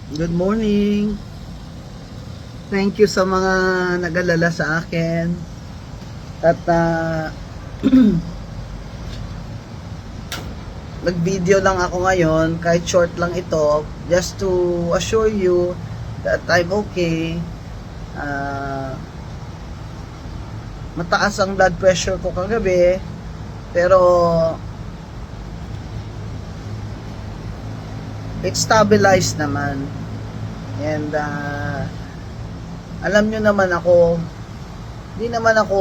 Good morning. Thank you sa mga nag-alala sa akin. At nag-video lang ako ngayon, kahit short lang ito, just to assure you that I'm okay. Mataas ang blood pressure ko kagabi, pero it's stabilized naman. And alam nyo naman ako, hindi naman ako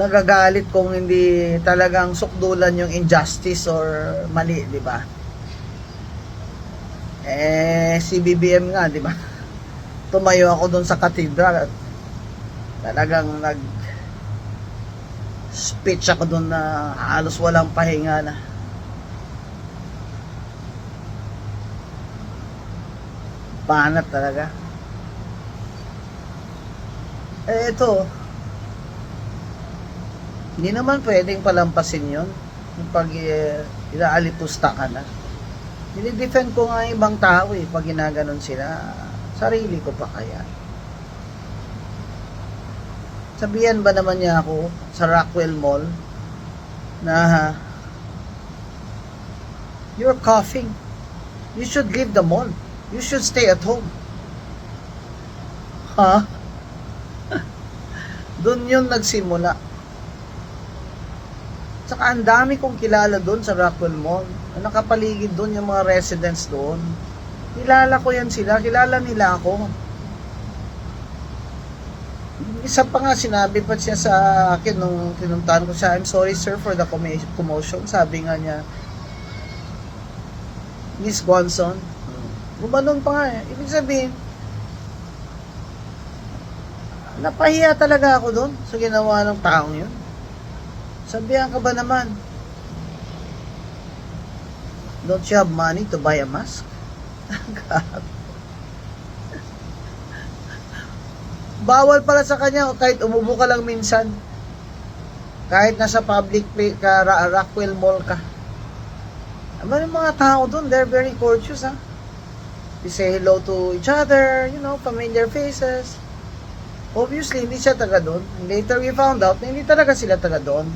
nagagalit kung hindi talagang sukdulan yung injustice or mali, di ba? Si BBM nga, di ba? Tumayo ako doon sa cathedral at talagang speech ako doon na halos walang pahinga na. Banat talaga. Ito, hindi naman pwedeng palampasin yon yung pag inaalipusta ka na. Dinidefend ko nga yung ibang tao pag ginaganon sila, sarili ko pa kaya. Sabihan ba naman niya ako sa Rockwell Mall na you're coughing, you should leave the mall, you should stay at home. Ha? Doon yun nagsimula. Saka ang dami kong kilala doon sa Rockwell Mall. Nakapaligid doon yung mga residents doon. Kilala ko yan sila. Kilala nila ako. Isa pa nga, sinabi pa siya sa akin nung tinuntahan ko siya, I'm sorry sir for the commotion. Sabi nga niya, Miss Gonson. Gumanon pa nga Ibig sabihin, napahiya talaga ako doon sa ginawa ng taong yun. Sabihan ka ba naman? Don't you have money to buy a mask? Bawal pala sa kanya kahit umubo ka lang minsan. Kahit nasa public place ka, Rockwell Mall ka. Aba yung mga tao doon, they're very courteous, ha? They say hello to each other, familiar faces. Obviously, hindi siya taga doon. Later we found out na hindi talaga sila taga doon.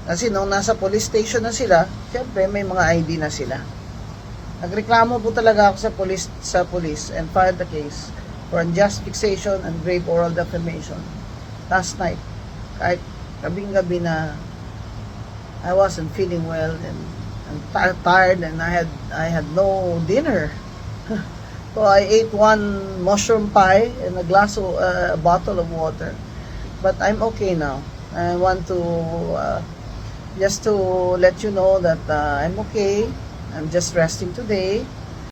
Kasi nung nasa police station na sila, syempre may mga ID na sila. Nagreklamo po talaga ako sa police and filed the case for unjust fixation and grave oral defamation last night. Kahit gabing-gabi na I wasn't feeling well and I'm tired and I had no dinner. So I ate one mushroom pie and a bottle of water. But I'm okay now. I want to just to let you know that I'm okay. I'm just resting today.